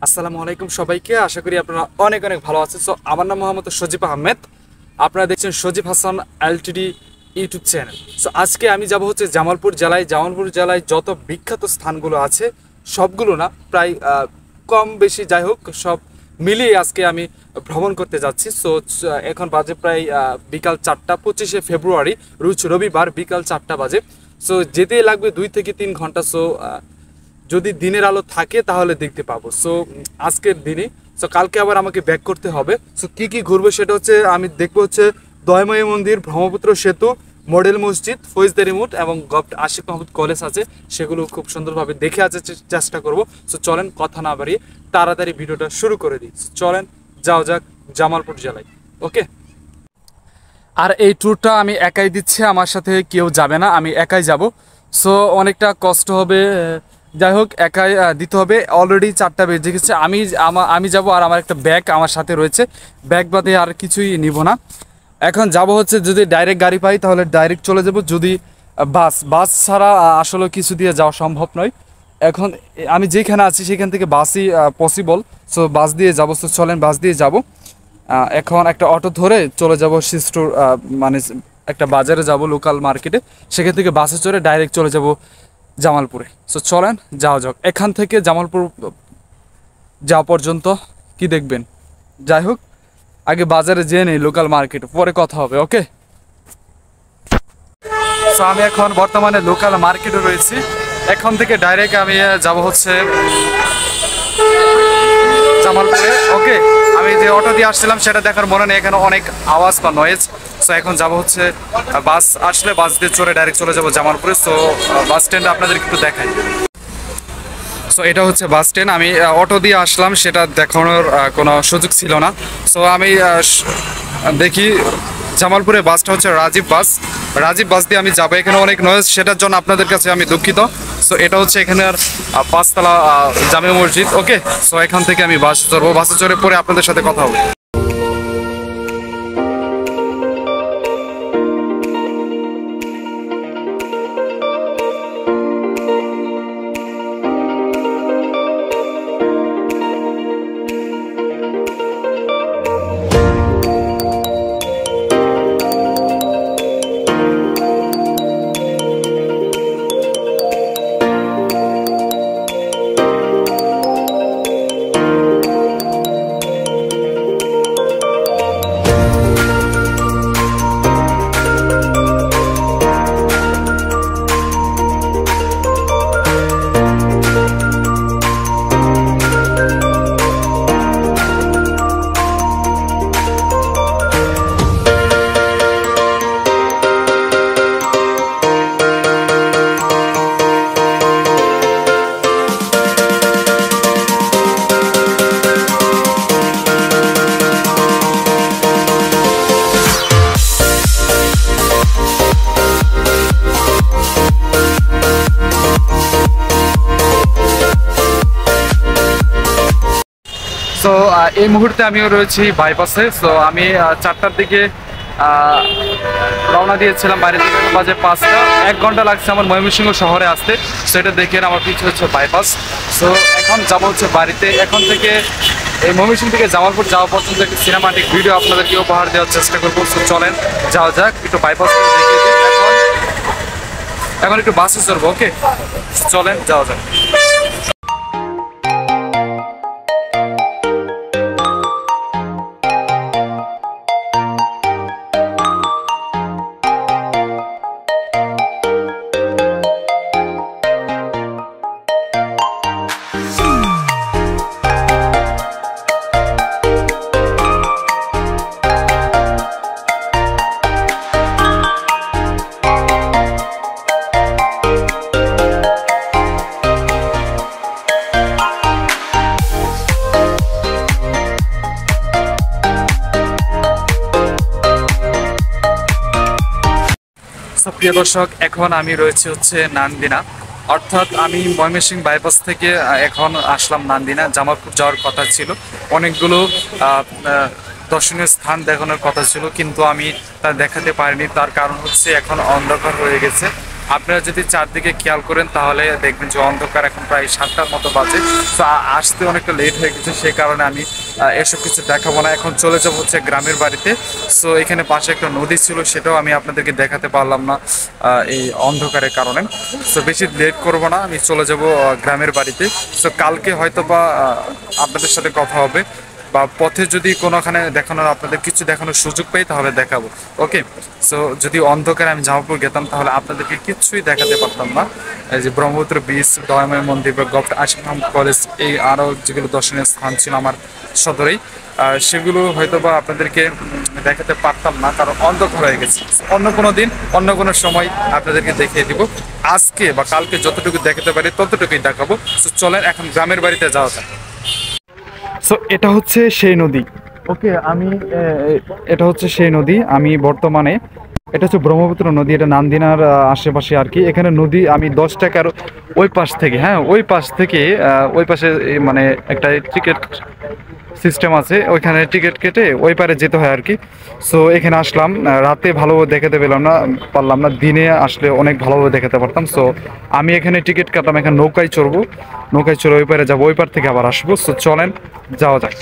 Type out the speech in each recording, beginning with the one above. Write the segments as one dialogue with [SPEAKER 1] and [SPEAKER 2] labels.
[SPEAKER 1] আসসালামু আলাইকুম সবাইকে। আশা করি আপনারা অনেক অনেক ভালো আছেন। সো আমার নাম মোহাম্মদ সজীব আহমেদ। আপনারা দেখছেন Sajib Hasan LTD YouTube channel. So আজকে আমি যাব হচ্ছে জামালপুর জেলায় যত বিখ্যাত স্থানগুলো আছে সবগুলো না, প্রায় কম বেশি যাই হোক সব মিলিয়ে আজকে আমি ভ্রমণ করতে যাচ্ছি। সো এখন বাজে প্রায় বিকাল 4টা, 25শে ফেব্রুয়ারি রোজ রবিবার বিকাল 4টা বাজে। সো যেতেই লাগবে 2 থেকে 3 ঘন্টা। সো যদি দিনের আলো থাকে তাহলে দেখতে পাবো। সো আজকের দিনে, সো কালকে আবার আমাকে ব্যাক করতে হবে। সো কি কি ঘুরবো সেটা হচ্ছে আমি দেখবো হচ্ছে দয়াময়ী মন্দির, ব্রহ্মপুত্র সেতু, মডেল মসজিদ, ফৌজদারি মোড় এবং গভট আশিক মাহমুদ কলেজ আছে, সেগুলো খুব সুন্দরভাবে দেখে আছে চেষ্টা করব। সো চলেন কথা না বাড়িয়ে তাড়াতাড়ি ভিডিওটা শুরু করে দিই। চলেন যাও যাক জামালপুর জেলায়। ওকে, আর এই ট্যুরটা আমি একাই দিচ্ছি, আমার সাথে কেউ যাবে না, আমি একাই যাব। সো অনেকটা কষ্ট হবে, যাই হোক একাই দিতে হবে। অলরেডি 4টা বেজে গেছে, আমি যাব আর আমার একটা ব্যাগ আমার সাথে রয়েছে, ব্যাগ বাদে আর কিছুই নিব না। এখন যাব হচ্ছে যদি ডাইরেক্ট গাড়ি পাই তাহলে ডাইরেক্ট চলে যাব, যদি বাস ছাড়া আসলে কিছু দিয়ে যাওয়া সম্ভব নয়। এখন আমি যেখানে আছি সেখান থেকে বাসই পসিবল। সো বাস দিয়ে যাব। সো চলেন বাস দিয়ে যাব। এখন একটা অটো ধরে চলে যাব শিস্টোর, মানে একটা বাজারে যাব, লোকাল মার্কেটে, সেখান থেকে বাসে চড়ে ডাইরেক্ট চলে যাব জামালপুরে। সো চলেন যাওয়া যাক। এখান থেকে জামালপুর যাওয়া পর্যন্ত কি দেখবেন, যাই হোক আগে বাজারে যেয়ে নেই, লোকাল মার্কেট, পরে কথা হবে। ওকে, সো আমি এখন বর্তমানে লোকাল মার্কেটে রয়েছি। এখন থেকে ডাইরেক্ট আমি যাব হচ্ছে জামালপুরে। ওকে, আমি যে অটো দিয়ে আসছিলাম সেটা দেখার মনে নেই, এখানে অনেক আওয়াজ বা নয়েজ। সো এখন যাব হচ্ছে বাস আসলে বাস দিয়ে চড়ে ডাইরেক্ট চলে যাব জামালপুরে। সো বাস স্ট্যান্ড আপনাদের একটু দেখাই। সো এটা হচ্ছে বাস স্ট্যান্ড। আমি অটো দিয়ে আসলাম, সেটা দেখানোর কোনো সুযোগ ছিল না। সো আমি দেখি জামালপুরে বাসটা হচ্ছে রাজীব বাস দিয়ে আমি যাবো। এখানে অনেক নয়েজ, সেটার জন্য আপনাদের কাছে আমি দুঃখিত। সো এটা হচ্ছে এখানের 5তলা জামে মসজিদ। ওকে, সো এখান থেকে আমি বাস চড়বো, বাসে চড়ে পরে আপনাদের সাথে কথা হবে। সো এই মুহূর্তে আমিও রয়েছি বাইপাসে। সো আমি 4টার দিকে রওনা দিয়েছিলাম বাইরে থেকে, বাজে 5টা, 1 ঘন্টা লাগছে আমার ময়মনসিংহ শহরে আসতে। সেটা দেখে আমার পিছু হচ্ছে বাইপাস। সো এখন যাবো হচ্ছে বাড়িতে। এখন থেকে এই ময়মনসিংহ থেকে জামালপুর যাওয়া পর্যন্ত একটি সিনেমাটিক ভিডিও আপনাদেরকে উপহার দেওয়ার চেষ্টা করবো। সো চলেন যাওয়া যাক, একটু বাইপাস দেখে এখন একটু বাসে চড়বো। ওকে, চলেন যাওয়া যাক। প্রিয় দর্শক, এখন আমি রয়েছে হচ্ছে নান্দিনা, অর্থাৎ আমি ময়মনসিংহ বাইপাস থেকে এখন আসলাম নান্দিনা। জামালপুর যাওয়ার কথা ছিল, অনেকগুলো দর্শনীয় স্থান দেখানোর কথা ছিল, কিন্তু আমি তা দেখাতে পারিনি। তার কারণ হচ্ছে এখন অন্ধকার হয়ে গেছে। আপনারা যদি চারদিকে খেয়াল করেন তাহলে দেখবেন যে অন্ধকার এখন প্রায় 7টার মতো বাজে। তো আসতে অনেকটা লেট হয়ে গেছে, সেই কারণে আমি এসব কিছু দেখাবো না। এখন চলে যাবো হচ্ছে গ্রামের বাড়িতে। সো এখানে পাশে একটা নদী ছিল, সেটাও আমি আপনাদেরকে দেখাতে পারলাম না এই অন্ধকারের কারণে। সো বেশি লেট করবো না, আমি চলে যাব গ্রামের বাড়িতে। সো কালকে হয়তো বা আপনাদের সাথে কথা হবে, বা পথে যদি কোনোখানে দেখানোর আপনাদের কিছু দেখানোর সুযোগ পাই তাহলে দেখাবো। ওকে, সো যদি অন্ধকারে আমি জামালপুর গেতাম তাহলে আপনাদেরকে কিছুই দেখাতে পারতাম না। এই যে ব্রহ্মপুত্র বীচ, দয়াময় মন্দির বা গভর্নমেন্ট আশিক মাহমুদ কলেজ, এই আরও যেগুলো দর্শনীয় স্থান ছিল আমার সদরেই, সেগুলো হয়তো বা আপনাদেরকে দেখাতে পারতাম না, কারণ অন্ধকার হয়ে গেছে। অন্য কোনো দিন অন্য কোনো সময় আপনাদেরকে দেখিয়ে দিব। আজকে বা কালকে যতটুকু দেখাতে পারি ততটুকুই দেখাবো। সো চলেন এখন গ্রামের বাড়িতে যাওয়া যায়। সো এটা হচ্ছে সেই নদী। ওকে, এটা হচ্ছে সেই নদী। আমি বর্তমানে, এটা হচ্ছে ব্রহ্মপুত্র নদী, এটা নান্দিনার আশেপাশে আর কি। এখানে নদী আমি 10 টাকার ওই পাশ থেকে, হ্যাঁ ওই পাশ থেকে ওই পাশে মানে একটা টিকিট সিস্টেম আছে, ওইখানে টিকিট কেটে ওই পারে যেতে হয় আর কি। সো এখানে আসলাম, রাতে ভালোভাবে দেখাতে পারলাম না, দিনে আসলে অনেক ভালোভাবে দেখাতে পারতাম। সো আমি এখানে টিকিট কাটলাম, এখানে নৌকায় চড়বো, নৌকায় চড়ে ওই পারে যাবো, ওই পার থেকে আবার আসবো। সো চলেন যাওয়া যাক।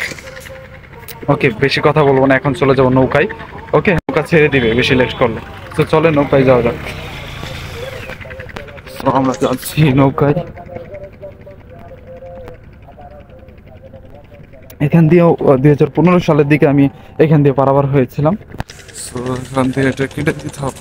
[SPEAKER 1] ওকে, বেশি কথা বলবো না, এখন চলে যাবো নৌকায়। ওকে, নৌকা ছেড়ে দিবে বেশি লেট করলে। তো চলে নৌকায় যাওয়া যাক। তো আমরা যাচ্ছি নৌকায়। এখান দিয়েও 2015 সালের দিকে আমি এখান দিয়ে পারাবার হয়েছিলাম। তো এখান থেকে এটা কেটে দিতে হবে।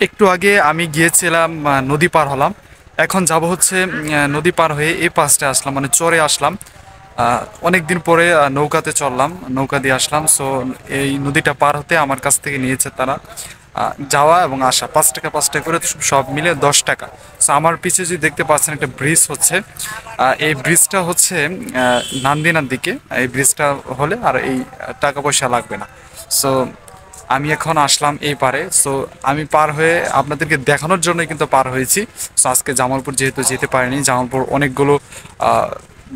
[SPEAKER 1] একটু আগে আমি গিয়েছিলাম, নদী পার হলাম। এখন যাব হচ্ছে নদী পার হয়ে এই পাশটা আসলাম, মানে চরে আসলাম। অনেক দিন পরে নৌকাতে চললাম, নৌকা দিয়ে আসলাম। সো এই নদীটা পার হতে আমার কাছ থেকে নিয়েছে তারা যাওয়া এবং আসা 5 টাকা 5 টাকা করে, সব মিলে 10 টাকা। সো আমার পিছে যদি দেখতে পাচ্ছেন একটা ব্রিজ হচ্ছে, এই ব্রিজটা হচ্ছে নান্দিনার দিকে। এই ব্রিজটা হলে আর এই টাকা পয়সা লাগবে না। সো আমি এখন আসলাম এই পারে। সো আমি পার হয়ে আপনাদেরকে দেখানোর জন্যই কিন্তু পার হয়েছি। সো আজকে জামালপুর যেহেতু যেতে পারিনি, জামালপুর অনেকগুলো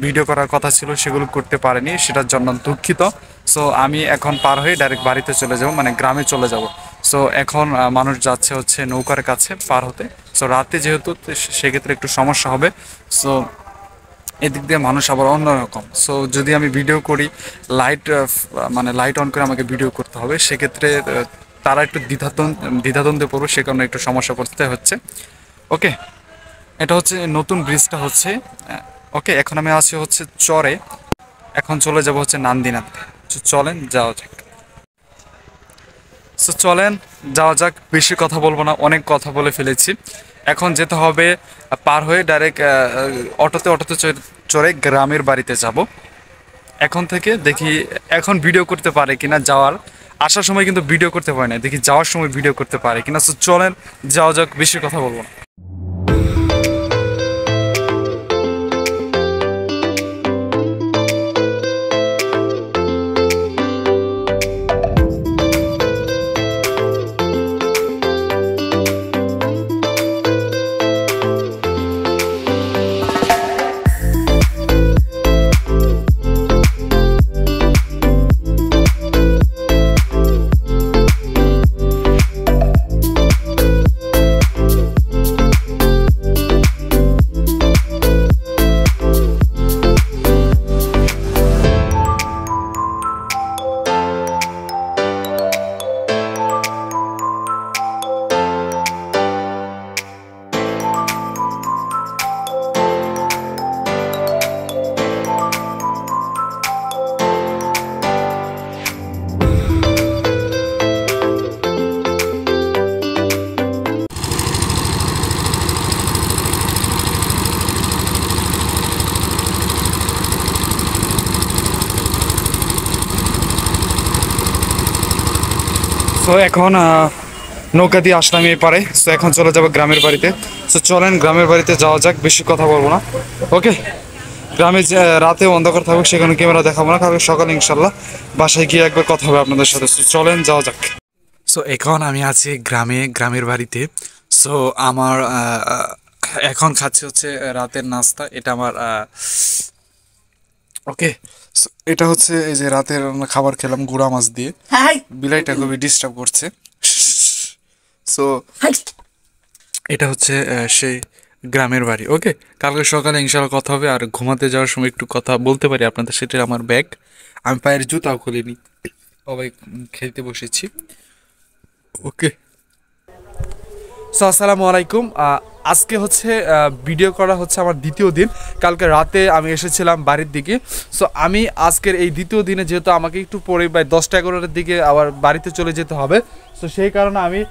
[SPEAKER 1] ভিডিও করার কথা ছিল, সেগুলো করতে পারিনি, সেটার জন্য দুঃখিত। সো আমি এখন পার হয়ে ডাইরেক্ট বাড়িতে চলে যাব, মানে গ্রামে চলে যাব। সো এখন মানুষ যাচ্ছে হচ্ছে নৌকার কাছে পার হতে। সো রাতে যেহেতু, সেক্ষেত্রে একটু সমস্যা হবে। সো এদিক দিয়ে মানুষ আবার অন্যরকম। সো যদি আমি ভিডিও করি, লাইট মানে লাইট অন করে আমাকে ভিডিও করতে হবে, সেক্ষেত্রে তারা একটু দ্বিধাদ্বন্দ্বে পড়বে, সে কারণে একটু সমস্যা পড়তে হচ্ছে। ওকে, এটা হচ্ছে নতুন ব্রিজটা হচ্ছে। ওকে, এখন আমি আছি হচ্ছে চরে, এখন চলে যাব হচ্ছে নান্দিনাতে। চলেন যাওয়া যাক। সো চলেন যাওয়া যাক, বেশি কথা বলবো না, অনেক কথা বলে ফেলেছি। এখন যেতে হবে পার হয়ে ডাইরেক্ট অটোতে চড়ে গ্রামের বাড়িতে যাব। এখন থেকে দেখি এখন ভিডিও করতে পারে কিনা, আসার সময় কিন্তু ভিডিও করতে পারে না, দেখি যাওয়ার সময় ভিডিও করতে পারে কিনা। সো চলেন যাওয়া যাক, বেশি কথা বলবো না। সো এখন নৌকা দিয়ে আসলাম এই পারে। সো এখন চলে যাবো গ্রামের বাড়িতে। সো চলেন গ্রামের বাড়িতে যাওয়া যাক, বেশি কথা বলবো না। ওকে, গ্রামে যে রাতে অন্ধকার থাকবে, সেখানে ক্যামেরা দেখাবো না, কারণ সকালে ইনশাল্লাহ বাসায় গিয়ে একবার কথা হবে আপনাদের সাথে। সো চলেন যাওয়া যাক। সো এখন আমি আছি গ্রামের বাড়িতে। সো আমার এখন খাচ্ছি হচ্ছে রাতের নাস্তা। এটা আমার ওকে। এটা হচ্ছে এই যে রাতের খাবার খেলাম গুড়া মাছ দিয়ে। বিলাইটা খুবই ডিস্টার্ব করছে। সো এটা হচ্ছে সেই গ্রামের বাড়ি। ওকে, কালকে সকালে ইনশাল্লাহ কথা হবে। আর ঘুমাতে যাওয়ার সময় একটু কথা বলতে পারি আপনাদের। সেটা আমার ব্যাগ, আমি পায়ের জুতাও খুলিনি, সবাই খেলতে বসেছি। ওকে, সো আসসালামু আলাইকুম। আজকে হচ্ছে ভিডিও করা হচ্ছে আমার দ্বিতীয় দিন। কালকে রাতে আমি এসেছিলাম বাড়ির দিকে। সো আমি আজকের এই দ্বিতীয় দিনে যেহেতু আমাকে একটু পরে প্রায় 10টা-11টার দিকে আবার বাড়িতে চলে যেতে হবে, সো সেই কারণে আমি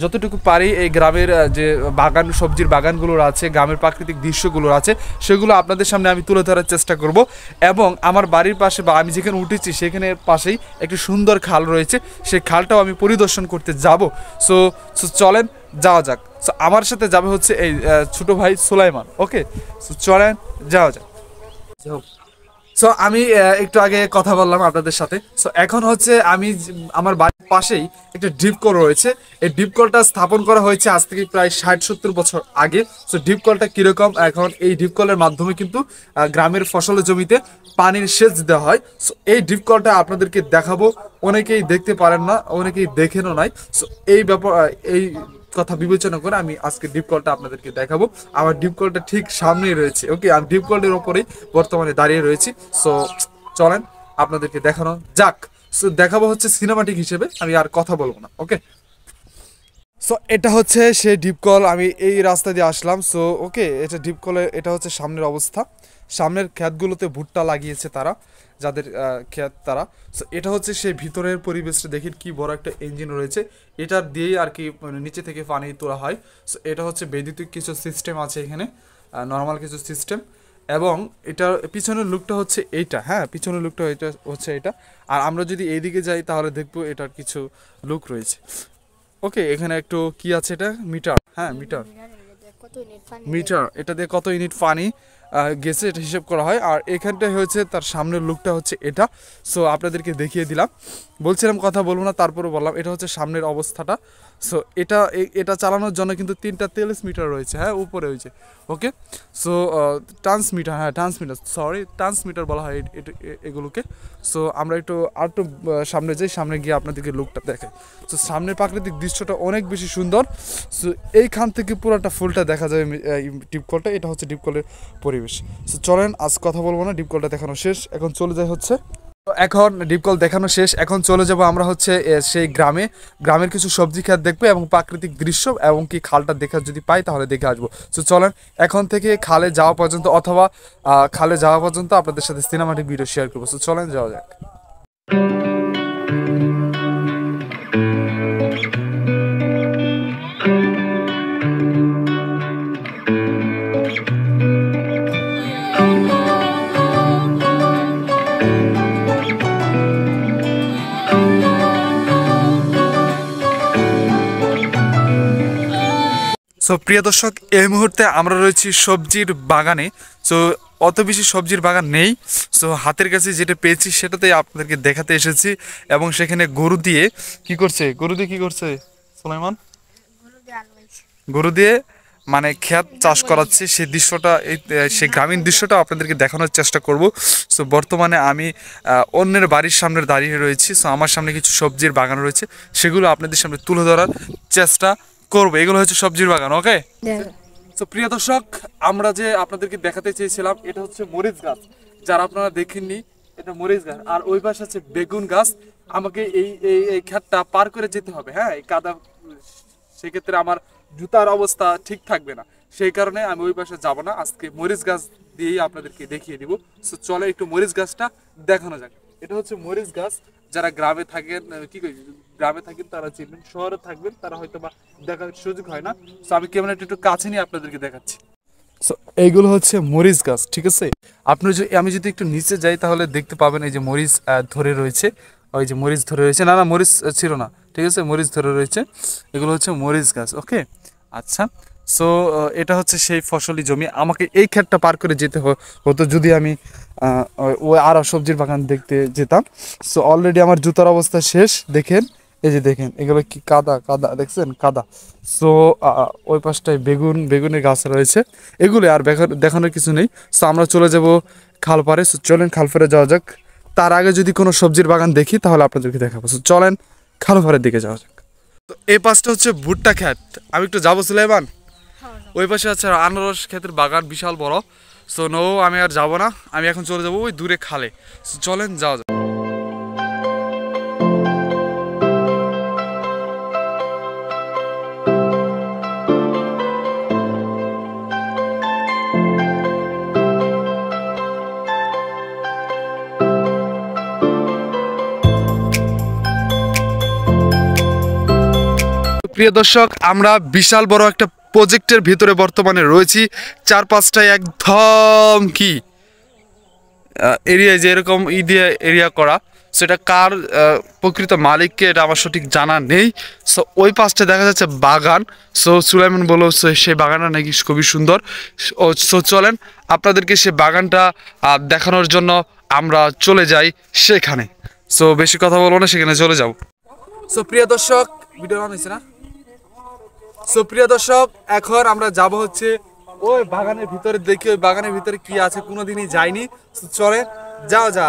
[SPEAKER 1] যতটুকু পারি এই গ্রামের যে বাগান, সবজির বাগানগুলোর আছে, গ্রামের প্রাকৃতিক দৃশ্যগুলোর আছে, সেগুলো আপনাদের সামনে আমি তুলে ধরার চেষ্টা করব। এবং আমার বাড়ির পাশে বা আমি যেখানে উঠেছি সেখানে পাশেই একটি সুন্দর খাল রয়েছে, সেই খালটাও আমি পরিদর্শন করতে যাব। সো সো চলেন যাওয়া যাক। সো আমার সাথে যাবে হচ্ছে এই ছোট ভাই সুলাইমান। ওকে, সো চলেন যাওয়া যাক। সো আমি একটু আগে কথা বললাম আপনাদের সাথে। সো এখন হচ্ছে আমি আমার বাড়ির পাশেই একটা ডিপ কল রয়েছে। এই ডিপ কলটা স্থাপন করা হয়েছে আজ থেকে প্রায় 60-70 বছর আগে। সো ডিপ কলটা কীরকম, এখন এই ডিপ কলের মাধ্যমে কিন্তু গ্রামের ফসলের জমিতে পানির সেচ দেওয়া হয়। সো এই ডিপ কলটা আপনাদেরকে দেখাবো। অনেকেই দেখতে পারেন না, অনেকেই দেখেনও নাই। সো এই ব্যাপার, এই কথা বিবেচনা করে আমি আজকে ডিপ কলটা আপনাদেরকে দেখাবো। আমার ডিপ কলটা ঠিক সামনেই রয়েছে। ওকে, আমি ডিপ কলের ওপরেই বর্তমানে দাঁড়িয়ে রয়েছি। সো চলেন আপনাদেরকে দেখানো যাক। সো দেখাবো হচ্ছে সিনেমাটিক হিসেবে, আমি আর কথা বলবো না। ওকে, সো এটা হচ্ছে সেই ডিপ কল। আমি এই রাস্তা দিয়ে আসলাম। সো ওকে, এটা ডিপ কলের, এটা হচ্ছে সামনের অবস্থা। সামনের ক্ষেতগুলোতে ভুট্টা লাগিয়েছে তারা, যাদের ক্ষেত তারা। সো এটা হচ্ছে সেই ভিতরের পরিবেশটা, দেখেন কি বড় একটা ইঞ্জিন রয়েছে। এটার দিয়েই আর কি মানে নিচে থেকে পানি তোলা হয়। সো এটা হচ্ছে বৈদ্যুতিক কিছু সিস্টেম আছে এখানে, নর্মাল কিছু সিস্টেম। এবং এটার পিছনের লুকটা হচ্ছে এইটা। হ্যাঁ, পিছনের লুকটা এটা হচ্ছে এটা। আর আমরা যদি এইদিকে যাই তাহলে দেখবো এটার কিছু লুক রয়েছে। ওকে, এখানে একটু কি আছে, এটা মিটার। হ্যাঁ, মিটার, মিটার এটা দিয়ে কত ইউনিট পানি গেছে এটা হিসেব করা হয়। আর এখানটায় হয়েছে তার সামনের লুকটা হচ্ছে এটা। সো আপনাদেরকে দেখিয়ে দিলাম, বলছিলাম কথা বলবো না, তারপরে বললাম এটা হচ্ছে সামনের অবস্থাটা। সো এটা এটা চালানোর জন্য কিন্তু 3টা তেলস মিটার রয়েছে। হ্যাঁ, উপরে হয়েছে। ওকে, সো ট্রান্সমিটার, হ্যাঁ ট্রান্সমিটার, সরি ট্রান্সমিটার বলা হয় এগুলোকে। সো আমরা একটু আর একটু সামনে যাই, সামনে গিয়ে আপনাদেরকে লুকটা দেখাই। সো সামনের প্রাকৃতিক দৃশ্যটা অনেক বেশি সুন্দর। সো এইখান থেকে পুরোটা ফুলটা দেখা যাবে ডিপ কলটা। এটা হচ্ছে ডিপ কলের পরিবেশ। সো চলেন, আজ কথা বলবো না, ডিপ কলটা দেখানো শেষ, এখন চলে যাই হচ্ছে। এখন ডিপ কল দেখানো শেষ, এখন চলে যাব আমরা হচ্ছে সেই গ্রামের কিছু সবজি ক্ষেত দেখবো এবং প্রাকৃতিক দৃশ্য, এবং কি খালটা দেখা যদি পাই তাহলে দেখে আসবো। সো চলেন এখন থেকে খালে যাওয়া পর্যন্ত, অথবা খালে যাওয়া পর্যন্ত আপনাদের সাথে সিনেমাটিক ভিডিও শেয়ার করবো। সো চলেন যাওয়া যাক। সো প্রিয় দর্শক, এই মুহূর্তে আমরা রয়েছি সবজির বাগানে। সো অত বেশি সবজির বাগান নেই। সো হাতের কাছে যেটা পেয়েছি সেটাতেই আপনাদেরকে দেখাতে এসেছি। এবং সেখানে গরু দিয়ে কি করছে, সুলাইমান? গরু দিয়ে মানে ক্ষেত চাষ করাচ্ছে, সেই দৃশ্যটা, সেই গ্রামীণ দৃশ্যটা আপনাদেরকে দেখানোর চেষ্টা করব। সো বর্তমানে আমি অন্যের বাড়ির সামনে দাঁড়িয়ে রয়েছি। সো আমার সামনে কিছু সবজির বাগান রয়েছে, সেগুলো আপনাদের সামনে তুলে ধরার চেষ্টা করবো। এগুলো হচ্ছে সবজির বাগান। ওকে, তো প্রিয় দর্শক, আমরা যে আপনাদেরকে দেখাতে চেয়েছিলাম এটা হচ্ছে মরিচ গাছ, যারা আপনারা দেখেননি, এটা মরিচ গাছ। আর ওই পাশে আছে বেগুন গাছ। আমাকে এই এই এই ক্ষেতটা পার করে যেতে হবে। হ্যাঁ, এই কাদা, সেক্ষেত্রে আমার জুতার অবস্থা ঠিক থাকবে না, সেই কারণে আমি ওই পাশে যাব না। আজকে মরিচ গাছ দিয়েই আপনাদেরকে দেখিয়ে দিব। সো চলে একটু মরিচ গাছটা দেখানো যাক। এটা হচ্ছে মরিচ গাছ। যারা গ্রামে থাকেন, গ্রামে থাকেন তারা চিনবেন, শহরে থাকবেন তারা হয়তো বা দেখার সুযোগ হয় না। সো আমি ক্যামেরাটা একটু কাছে নিয়ে আপনাদেরকে দেখাচ্ছি। সো এইগুলো হচ্ছে মরিচ গাছ, ঠিক আছে। আমি যদি একটু নিচে যাই তাহলে দেখতে পাবেন এই যে মরিচ ধরে রয়েছে। ওই যে মরিচ ধরে রয়েছে, না মরিচ ছিল না, ঠিক আছে, মরিচ ধরে রয়েছে। এগুলো হচ্ছে মরিচ গাছ। ওকে, আচ্ছা। সো এটা হচ্ছে সেই ফসলি জমি। আমাকে এই ক্ষেতটা পার করে যেতে হতো যদি আমি ওই আরও সবজির বাগান দেখতে যেতাম। সো অলরেডি আমার জুতার অবস্থা শেষ, দেখেন এই যে দেখেন এগুলো কি কাদা কাদা দেখছেন কাদা। সো ওই পাশটায় বেগুনের গাছ রয়েছে এগুলো আর দেখানোর কিছু নেই। সো আমরা চলে যাব খালপাড়ে। সো চলেন খালপাড়ে যাওয়া যাক। তার আগে যদি কোনো সবজির বাগান দেখি তাহলে আপনাদেরকে দেখাবো। সো চলেন খালপাড়ের দিকে যাওয়া যাক। তো এই পাশটা হচ্ছে ভুট্টা ক্ষেত। আমি একটু যাবো সুলাইমান। ওই পাশে আছে আনারস ক্ষেতের বাগান বিশাল বড়। সো নো আমি আর যাবো না, আমি এখন চলে যাবো ওই দূরে খালে। সো চলেন যাওয়া যাক। প্রিয় দর্শক, আমরা বিশাল বড় একটা প্রজেক্টের ভিতরে বর্তমানে রয়েছি। চার পাঁচটায় একদম কি এরিয়া যে এরকম দিয়ে এরিয়া করা, সেটা কার প্রকৃত মালিককে এটা আমার সঠিক জানা নেই। সো ওই পাশটা দেখা যাচ্ছে বাগান। সো সুলাইমান বলল সেই বাগানটা নাকি খুবই সুন্দর। সো চলেন আপনাদেরকে সে বাগানটা দেখানোর জন্য আমরা চলে যাই সেখানে। সো বেশি কথা বলবো না, সেখানে চলে যাও। সো প্রিয় দর্শক, ভিডিও অন হয়েছে না? সো প্রিয় দর্শক, এখন আমরা যাব হচ্ছে ওই বাগানের ভিতরে। দেখি ওই বাগানের ভিতরে কি আছে, কোনোদিনই যাইনি। চলে যাও যা।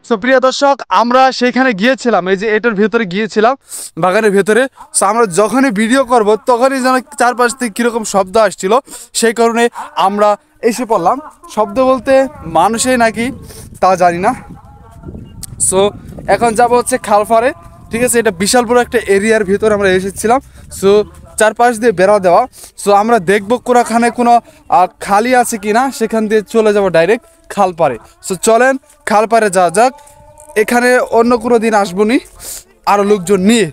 [SPEAKER 1] সো প্রিয় দর্শক, আমরা সেখানে গিয়েছিলাম, এই যে এটার ভেতরে গিয়েছিলাম বাগানের ভেতরে। সো আমরা যখনই ভিডিও করব তখনই যেন চারপাশ থেকে কীরকম শব্দ আসছিল, সেই কারণে আমরা এসে পড়লাম। শব্দ বলতে মানুষই নাকি তা জানি না। সো এখন যাব হচ্ছে খালপাড়ে, ঠিক আছে? এটা বিশাল বড় একটা এরিয়ার ভিতরে আমরা এসেছিলাম। সো চারপাশ দিয়ে বেড়া দেওয়া। সো আমরা দেখবো কোনোখানে কোনো খালি আছে কি না, সেখান দিয়ে চলে যাব ডাইরেক্ট খালপাড়ে। সো চলেন খালপাড়ে যাওয়া যাক। এখানে অন্য কোনো দিন আসবো নি আরও লোকজন নিয়ে।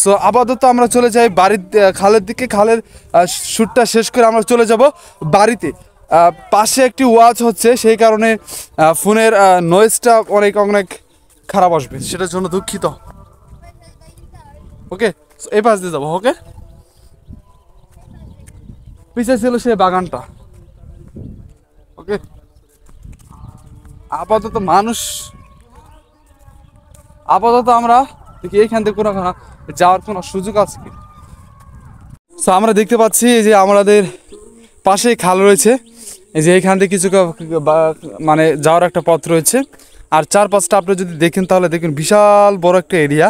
[SPEAKER 1] সো আপাতত আমরা চলে যাই বাড়ির খালের দিকে। খালের শ্যুটটা শেষ করে আমরা চলে যাব বাড়িতে। পাশে একটি ওয়াচ হচ্ছে, সেই কারণে ফোনের নয়েজটা অনেক অনেক খারাপ আসবে, সেটার জন্য দুঃখিত। ওকে, এই পাশ দিয়ে যাবো। ওকে, পিছিয়ে ছিল সে বাগানটা। ওকে, আপাতত আমরা দেখি এইখান থেকে কোনো যাওয়ার কোনো সুযোগ আছে কি। সো আমরা দেখতে পাচ্ছি যে আমাদের পাশেই খাল রয়েছে। এই যে এইখান থেকে কিছু মানে যাওয়ার একটা পথ রয়েছে। আর চার পাঁচটা আপনি যদি দেখেন তাহলে দেখুন বিশাল বড় একটা এরিয়া।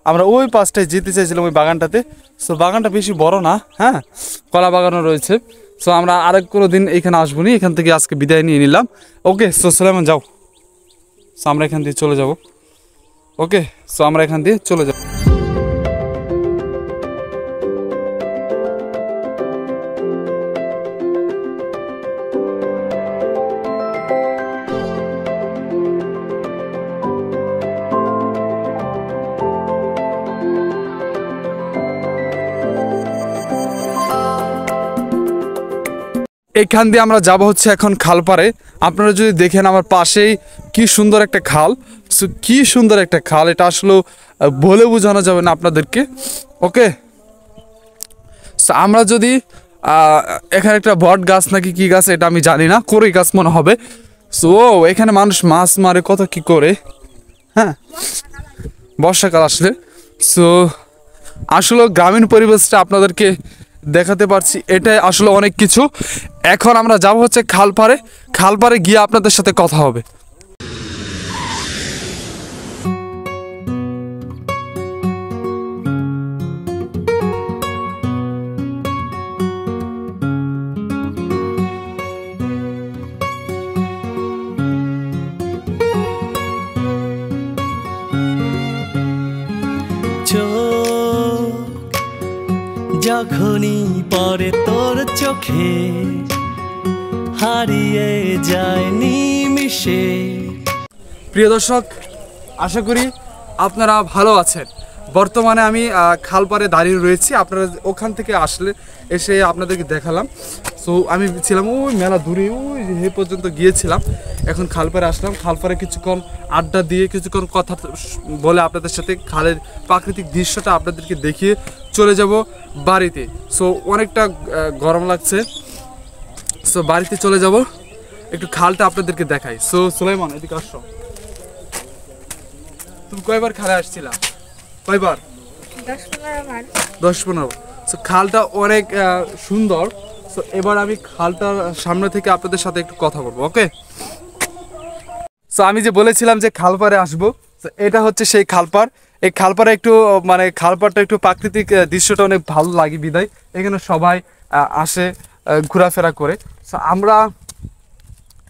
[SPEAKER 1] আমরা ওই পাশটায় যেতে চাইছিলাম, ওই বাগানটাতে। সো বাগানটা বেশি বড় না, হ্যাঁ, কলা বাগানও রয়েছে। সো আমরা আরেক কোনো দিন এখানে আসবো নি, এখান থেকে আজকে বিদায় নিয়ে নিলাম। ওকে, সো সুলাইমান যাও। সো আমরা এখান দিয়ে চলে যাব। ওকে, সো আমরা এখান দিয়ে চলে যাব। এখান দিয়ে আমরা যাব হচ্ছে এখন খালপাড়ে। আপনারা যদি দেখেন আমার পাশেই কি সুন্দর একটা খাল। সো কি সুন্দর একটা খাল, এটা আসলে বলে বোঝানো যাবে না আপনাদেরকে। ওকে, সো আমরা যদি এখানে একটা বট গাছ নাকি কি গাছ এটা আমি জানি না, কড়ই গাছ মনে হবে। সো এখানে মানুষ মাছ মারে, কত কি করে, হ্যাঁ, বর্ষাকাল আসলে। সো আসলে গ্রামীণ পরিবেশটা আপনাদেরকে দেখাতে পারছি, এটাই আসলে অনেক কিছু। এখন আমরা যাব হচ্ছে খালপাড়ে। খালপাড়ে গিয়ে আপনাদের সাথে কথা হবে।
[SPEAKER 2] যখনই পড়ে তোর চোখে হারিয়ে যায় নিমিশে।
[SPEAKER 1] প্রিয় দর্শক, আশা করি আপনারা ভালো আছেন। বর্তমানে আমি খালপাড়ে দাঁড়িয়ে রয়েছি। আপনারা ওখান থেকে আসলে এসে আপনাদেরকে দেখালাম। সো আমি ছিলাম ওই মেলা দূরে, ওই এ পর্যন্ত গিয়েছিলাম। এখন খালপাড়ে আসলাম। খালপাড়ে কিছুক্ষণ আড্ডা দিয়ে কিছুক্ষণ কথা বলে আপনাদের সাথে খালের প্রাকৃতিক দৃশ্যটা আপনাদেরকে দেখিয়ে চলে যাব বাড়িতে। সো অনেকটা গরম লাগছে। সো বাড়িতে চলে যাব, একটু খালটা আপনাদেরকে দেখাই। সো সুলাইমান, এদিকে আসো। তুমি কয়বার খালে আসছিলা? কয়বার?
[SPEAKER 3] 10-15 বার।
[SPEAKER 1] 10-15। সো খালটা অনেক সুন্দর। সো এবার আমি খালটার সামনে থেকে আপনাদের সাথে একটু কথা বলবো, ওকে? সো আমি যে বলেছিলাম যে খালপাড়ে আসবো, তো এটা হচ্ছে সেই খালপাড়। এই খালপাড়ে একটু মানে খালপাড়টা একটু প্রাকৃতিক দৃশ্যটা অনেক ভালো লাগে বিদায় এখানে সবাই আসে ঘোরাফেরা করে। সো আমরা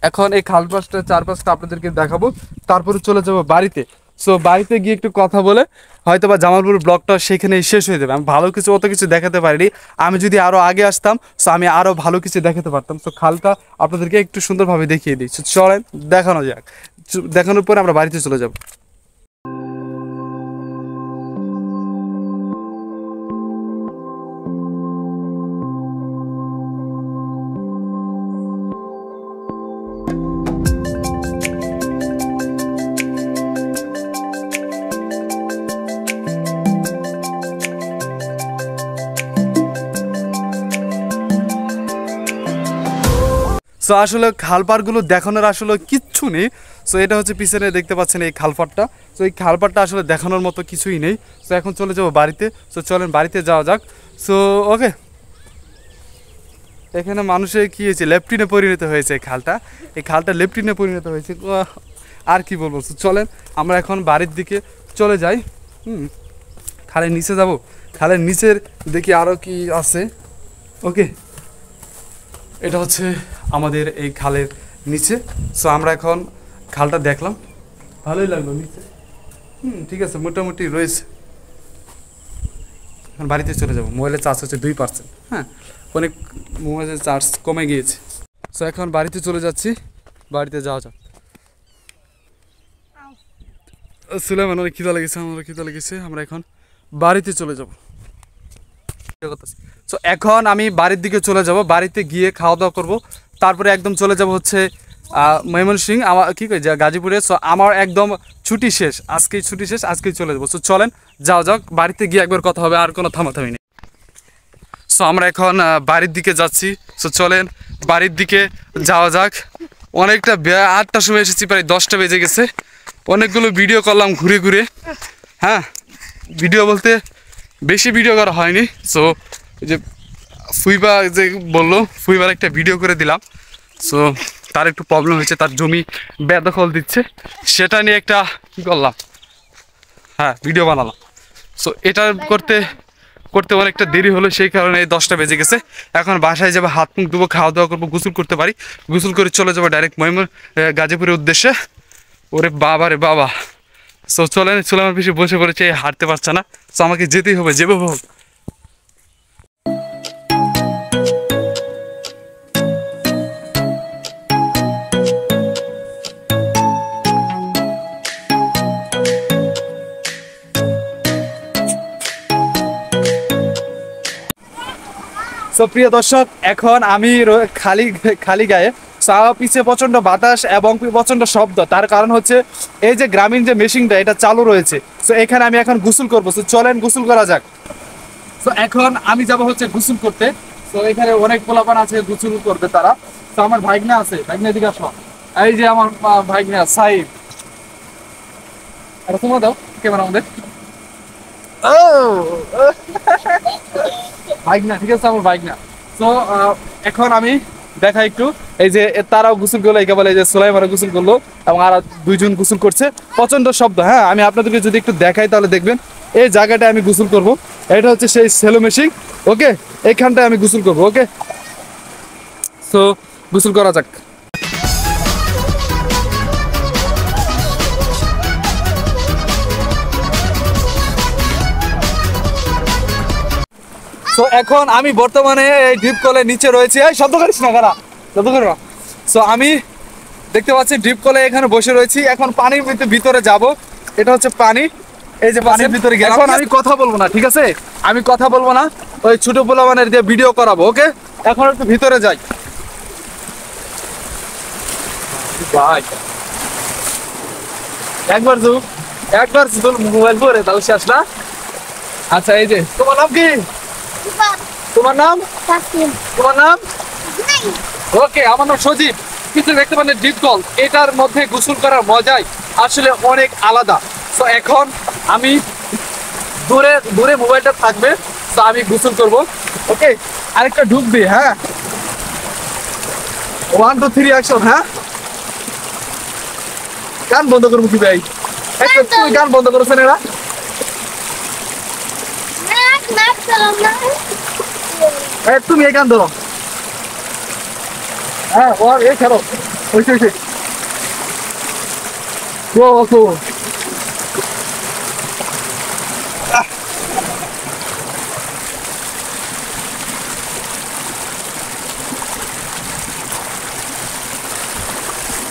[SPEAKER 1] এখন এই খালপাশটা চারপাশটা আপনাদেরকে দেখাবো, তারপরে চলে যাব বাড়িতে। সো বাড়িতে গিয়ে একটু কথা বলে হয়তো বা জামালপুর ব্লগটা সেখানেই শেষ হয়ে যাবে। আমি ভালো কিছু অত কিছু দেখাতে পারিনি। আমি যদি আরও আগে আসতাম, সো আমি আরও ভালো কিছু দেখাতে পারতাম। সো খালটা আপনাদেরকে একটু সুন্দরভাবে দেখিয়ে দিই। সো চলেন দেখানো যাক। দেখানোর পরে আমরা বাড়িতে চলে যাব। সো আসলে খালপাড়গুলো দেখানোর আসলে কিচ্ছু নেই। সো এটা হচ্ছে পিছনে দেখতে পাচ্ছেন এই খালপাড়টা। সো এই খালপাড়টা আসলে দেখানোর মতো কিছুই নেই। সো এখন চলে যাবো বাড়িতে। সো চলেন বাড়িতে যাওয়া যাক। সো ওকে, এখানে মানুষের কী হয়েছে, লেফটিনে পরিণত হয়েছে এই খালটা। এই খালটা লেফটিনে পরিণত হয়েছে, আর কি বলবো। সো চলেন আমরা এখন বাড়ির দিকে চলে যাই। খালের নিচে যাব। খালের নিচের দেখি আরও কি আছে, ওকে? এটা হচ্ছে আমাদের এই খালের নিচে। সো আমরা এখন খালটা দেখলাম, ভালোই লাগলো নিচে। ঠিক আছে, মোটামুটি রয়েছে। এখন বাড়িতে চলে যাব। মোবাইলের চার্জ হচ্ছে 2%। হ্যাঁ, অনেক মোবাইলের চার্জ কমে গিয়েছে। সো এখন বাড়িতে চলে যাচ্ছি। বাড়িতে যাওয়া যাক। সুলাইমান, অনেক খিদা লেগেছে, আমারও খিদা লেগেছে। আমরা এখন বাড়িতে চলে যাব। সো এখন আমি বাড়ির দিকে চলে যাব। বাড়িতে গিয়ে খাওয়া দাওয়া করবো, তারপরে একদম চলে যাব হচ্ছে ময়মনসিংহ, আমার কী কই গাজীপুরে। সো আমার একদম ছুটি শেষ, আজকেই ছুটি শেষ, আজকেই চলে যাবো। সো চলেন যাও যাক, বাড়িতে গিয়ে একবার কথা হবে, আর কোনো থামাথামি নেই। সো আমরা এখন বাড়ির দিকে যাচ্ছি। সো চলেন বাড়ির দিকে যাওয়া যাক। অনেকটা 8টার সময় এসেছি, প্রায় 10টা বেজে গেছে। অনেকগুলো ভিডিও করলাম ঘুরে ঘুরে। হ্যাঁ, ভিডিও বলতে বেশি ভিডিও করা হয়নি। সো যে ফুইবা যে বললো, ফুইবার একটা ভিডিও করে দিলাম। সো তার একটু প্রবলেম হয়েছে, তার জমি বেদখল দিচ্ছে, সেটা নিয়ে একটা কী করলাম, হ্যাঁ ভিডিও বানালাম। সো এটা করতে করতে অনেকটা দেরি হলো, সেই কারণে 10টা বেজে গেছে। এখন বাসায় যাবো, হাত মুখ ধুবো, খাওয়া দাওয়া করবো, গোসল করতে পারি, গোসল করে চলে যাবো ডাইরেক্ট গাজীপুরের উদ্দেশ্যে। ওরে বাবা রে বাবা। সো চলেন, সুলাইমান পিছনে বসে পড়েছে, হাঁটতে পারছে না। সো আমাকে যেতেই হবে, যেভাবে হোক। সো প্রিয় দর্শক, এখন আমি খালি গায়ে। পিছে প্রচন্ড বাতাস এবং প্রচন্ড শব্দ। তার কারণ হচ্ছে এই যে গ্রামীণ যে মেশিনটা, এটা চালু রয়েছে। সো এখানে আমি এখন গোসল করবো। সো চলেন গোসল করা যাক। সো এখন আমি যাব হচ্ছে গোসল করতে। তো এখানে অনেক পোলাপান আছে, গোসল করবে তারা। তো আমার ভাইগনা আছে, ভাইগনা দিকে আসো। এই যে আমার ভাইগনা সাইদ, এটা তোমার দাও ক্যামেরা আমাদের। ভাইগনা, ঠিক আছে, আমার ভাইগনা। তো এখন আমি দেখা একটু, এই যে তারাও গোসল করলো, একে বলে এই যে সুলাইমানও গোসল করলো, এবং আর 2জন গোসল করছে। প্রচন্ড শব্দ। হ্যাঁ, আমি আপনাদেরকে যদি একটু দেখাই তাহলে দেখবেন এই জায়গাটায় আমি গোসল করব। এটা হচ্ছে সেই সেলো মেশিন, ওকে? এইখানটায় আমি গোসল করবো, ওকে? সো গোসল করা যাক। সো এখন আমি বর্তমানে এই ডিপ কলের নিচে রয়েছি। এই শব্দ করিস না, কারা শব্দ করো না। সো আমি দেখতে পাচ্ছি ডিপ কলে এখানে বসে রয়েছি। এখন পানির ভিতরে যাব। এটা হচ্ছে পানি, এই যে পানির ভিতরে গেলাম। এখন আমি কথা বলবো না, ঠিক আছে? আমি কথা বলবো না, ওই ছোট পোলাপানের দিয়ে ভিডিও করাবো। ওকে, এখন একটু ভিতরে যাই। ভাই একবার মোবাইল পরে তাহলে শেষ না। আচ্ছা, এই যে তোমার নাম কি? তোমার নাম? তোমার নাম? ওকে, আমার নাম সজীব। কিছু দেখতে পারেন ডিপ কল, এটার মধ্যে গোসল করার মজাই আসলে অনেক আলাদা। তো এখন আমি দূরে দূরে মোবাইলটা থাকবে, তো আমি গোসল করব। ওকে, আরেকটা ডুব দিই। হ্যাঁ, 1 2 3 অ্যাকশন। হ্যাঁ, গান বন্ধ করবো কি ভাই? একটা তুমি গান বন্ধ করেছেন এরা। তুমি এই গান ধরো। হ্যাঁ, ওর এই খেলো। ওই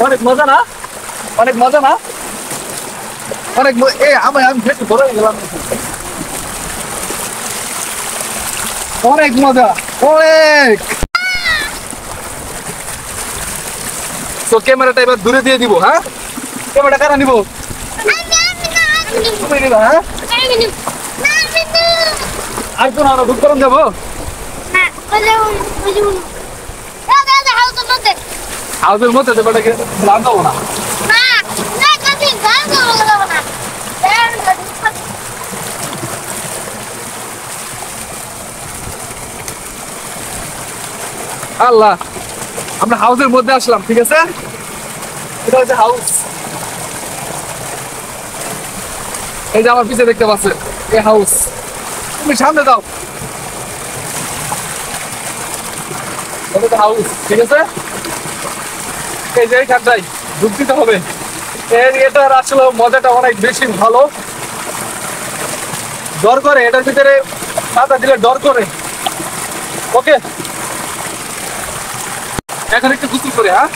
[SPEAKER 1] অনেক মজা না? অনেক মজা না? অনেক আমি একটু ধরে গেলাম। অনেক মজা, অনেক। তো ক্যামেরাটা এবার দূরে দিয়ে দিব। হ্যাঁ, ক্যামেরাটা কারা নিব? তুমি নিবা? হ্যাঁ, আর কোন আরো বুক করুন যাবো? হাউসের মধ্যে দেবাটাকে লাভ দেবো না। আল্লাহ, আমরা হাউসের মধ্যে আসলাম। ঠিক আছে, এটা হচ্ছে হাউস। এই যে আমার পিছিয়ে দেখতে পাচ্ছেন, এই হাউস। তুমি সামনে দাও, হাউস। ঠিক আছে, এই যে এইখানটাই ডুব দিতে হবে। এটার আসলে মজাটা অনেক বেশি ভালো। ডর করে এটার ভিতরে পাতা দিলে, ডর করে। ওকে, এখন একটু গোসল করে। হ্যাঁ,